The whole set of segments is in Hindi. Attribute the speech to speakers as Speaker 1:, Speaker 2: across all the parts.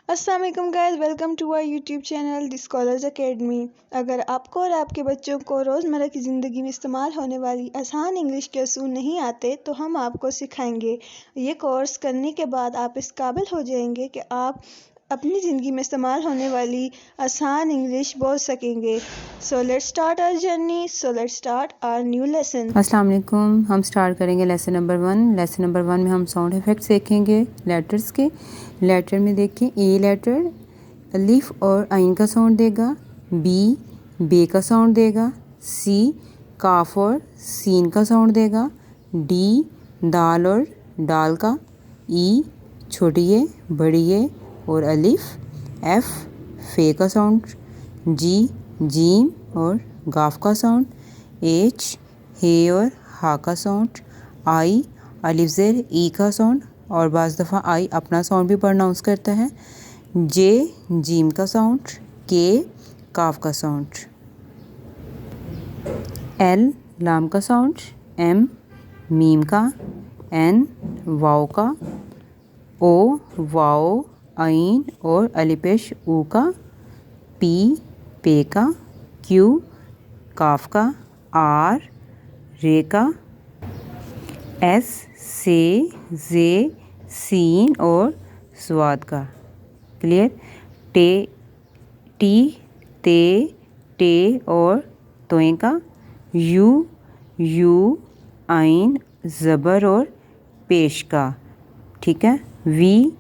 Speaker 1: अस्सलाम वालेकुम guys, welcome to our YouTube channel the scholars academy. अगर आपको और आपके बच्चों को रोज़मर्रा की ज़िंदगी में इस्तेमाल होने वाली आसान इंग्लिश के असूल नहीं आते तो हम आपको सिखाएंगे। ये कोर्स करने के बाद आप इस काबिल हो जाएंगे कि आप अपनी ज़िंदगी में इस्तेमाल होने वाली आसान इंग्लिश बोल सकेंगे। So let's start our journey, so let's start our new lesson.
Speaker 2: अस्सलाम वालेकुम। हम स्टार्ट करेंगे लेसन नंबर 1। लेसन नंबर 1 में हम साउंड इफ़ेक्ट्स देखेंगे लेटर्स के। लेटर में देखिए, ए लेटर अलिफ और आइन का साउंड देगा, बी बे का साउंड देगा, सी काफ और सीन का साउंड देगा, डी दाल और डाल का, ई छोटी ए बड़ी ए और अलिफ, एफ फे का साउंड, जी जीम और गाफ का साउंड, एच हे और हा का साउंड, आई अलिफ ज़ेर ई का साउंड और बाज़ दफ़ा आई अपना साउंड भी प्रोनाउंस करता है, जे जीम का साउंड, के काफ का साउंड, एल लाम का साउंड, एम मीम का, एन वाव का, ओ वाव आइन और अलिपेश ऊ का, पी पे का, क्यू काफ का, आर रे का, एस से जे सीन और स्वाद का। क्लियर। टे टी ते टे और तोए का, यू यू आइन ज़बर और पेश का। ठीक है। वी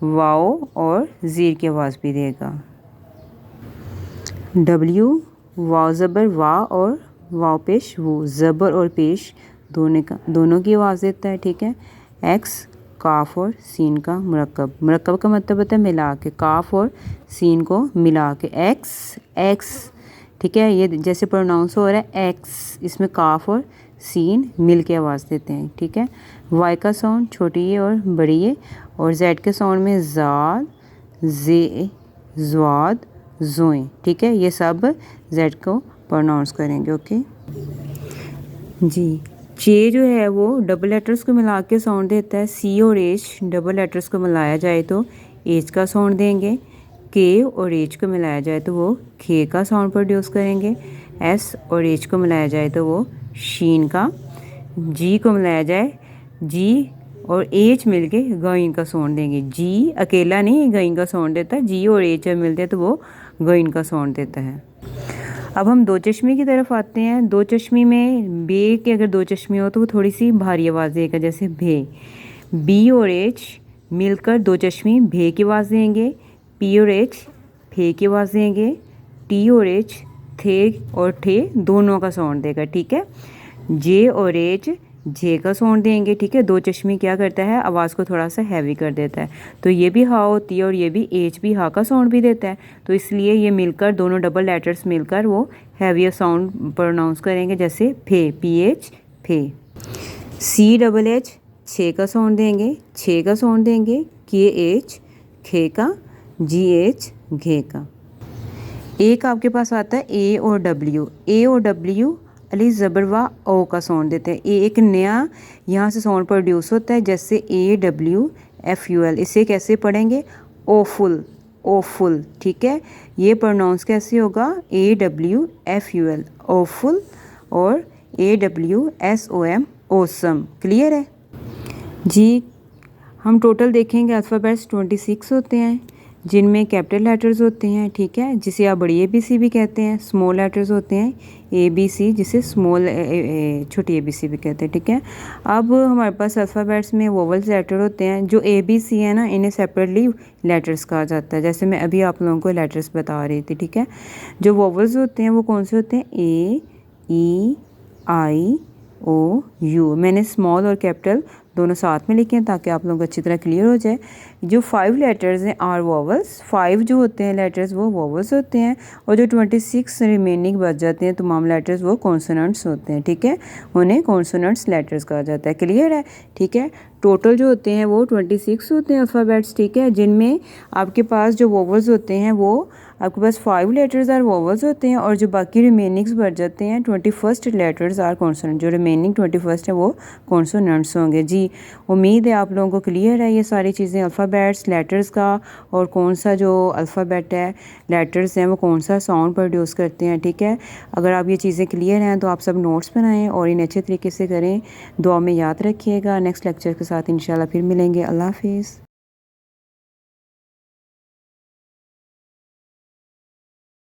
Speaker 2: वाओ और ज़ीर की आवाज़ भी देगा। डब्ल्यू वाव ज़बर वा और वाव पेश वो, ज़बर और पेश दोनों की आवाज़ देता है। ठीक है। एक्स काफ और सीन का मुरक्कब। मुरक्कब का मतलब होता है मिला के, काफ और सीन को मिला के, एक्स एक्स। ठीक है। ये जैसे प्रोनाउंस हो रहा है एक्स, इसमें काफ और सीन मिल के आवाज़ देते हैं। ठीक है। वाई का साउंड छोटी ए और बड़ी ए और जेड के साउंड में ज़ाद जे ज़्वाद ज़ोएं। ठीक है। ये सब जेड को प्रोनाउंस करेंगे। ओके जी। चे जो है वो डबल लेटर्स को मिला के साउंड देता है। सी और एच डबल लेटर्स को मिलाया जाए तो एच का साउंड देंगे। के और एच को मिलाया जाए तो वो खे का साउंड प्रोड्यूस करेंगे। एस और एच को मिलाया जाए तो वो शीन का। जी को मिलाया जाए, जी और एच मिलके गाइन का साउंड देंगे। जी अकेला नहीं गाइन का साउंड देता, जी और एच जब मिलते हैं तो वो गाइन का साउंड देता है। अब हम दो चश्मी की तरफ आते हैं। दो चश्मी में बे के अगर दो चश्मी हो तो वो थोड़ी सी भारी आवाज़ देगा, जैसे भे। बी और एच मिलकर दो चश्मी भे की आवाज़ देंगे। पी और एच फे की आवाज़ देंगे। टी और एच थे और ठे दोनों का साउंड देगा। ठीक है। जे और एच जे का साउंड देंगे। ठीक है। दो चश्मी क्या करता है, आवाज़ को थोड़ा सा हैवी कर देता है, तो ये भी हा होती है और ये भी एच भी हा का साउंड भी देता है, तो इसलिए ये मिलकर दोनों डबल लेटर्स मिलकर वो हैवी साउंड प्रोनाउंस करेंगे, जैसे फे पी एच फे। सी डबल एच छे का साउंड देंगे, छे का साउंड देंगे। के एच खे का, जी एच घे का। एक आपके पास आता है ए और डब्ल्यू। ए और डब्ल्यू अली ज़बर वा ओ का साउंड देते हैं। ए एक नया यहाँ से साउंड प्रोड्यूस होता है, जैसे ए डब्ल्यू एफ यू एल। इसे कैसे पढ़ेंगे, ओफुल ओफुल। ठीक है। ये प्रोनाउंस कैसे होगा, A W F U L awful और A W S O M awesome. Clear है जी। हम टोटल देखेंगे अल्फ़ाबेट्स 26 होते हैं, जिनमें कैपिटल लेटर्स होते हैं। ठीक है। जिसे आप बड़ी ABC भी कहते हैं। स्मॉल लेटर्स होते हैं ABC, जिसे स्मॉल छोटी ABC भी कहते हैं। ठीक है। अब हमारे पास अल्फ़ाबेट्स में वोवल्स लेटर होते हैं। जो ABC है ना, इन्हें सेपरेटली लेटर्स कहा जाता है, जैसे मैं अभी आप लोगों को लेटर्स बता रही थी। ठीक है। जो वोवल्स होते हैं वो कौन से होते हैं, A E I O U। मैंने स्मॉल और कैपिटल दोनों साथ में लिखे हैं ताकि आप लोगों को अच्छी तरह क्लियर हो जाए। जो 5 लेटर्स हैं आर वोवल्स। 5 जो होते हैं लेटर्स वो वोवल्स होते हैं और जो 26 रिमेनिंग बच जाते हैं तमाम लेटर्स वो कॉन्सोनेंट्स होते हैं। ठीक है। उन्हें कॉन्सोनेंट्स लेटर्स कहा जाता है। क्लियर है। ठीक है। टोटल जो होते हैं वो 26 होते हैं अल्फ़ाबेट्स, ठीक है, जिनमें आपके पास जो वोवल्स होते हैं वो आपके पास 5 लेटर्स आर वोवल्स होते हैं और जो बाकी रिमेनिंग्स बढ़ जाते हैं 21 लेटर्स आर कॉन्सोनेंट, जो रिमेनिंग 21 है वो कॉन्सोनेंट्स होंगे। जी उम्मीद है आप लोगों को क्लियर है ये सारी चीज़ें, अल्फ़ाबेट्स, लेटर्स का, और कौन सा जो अल्फ़ाबेट है, लेटर्स हैं, वो कौन सा साउंड प्रोड्यूस करते हैं, ठीक है। अगर आप ये चीज़ें क्लियर हैं तो आप सब नोट्स बनाएं और इन्हें अच्छे तरीके से करें। दुआ में याद रखिएगा। नेक्स्ट लेक्चर के साथ इंशाल्लाह फिर मिलेंगे। अल्लाह हाफिज़।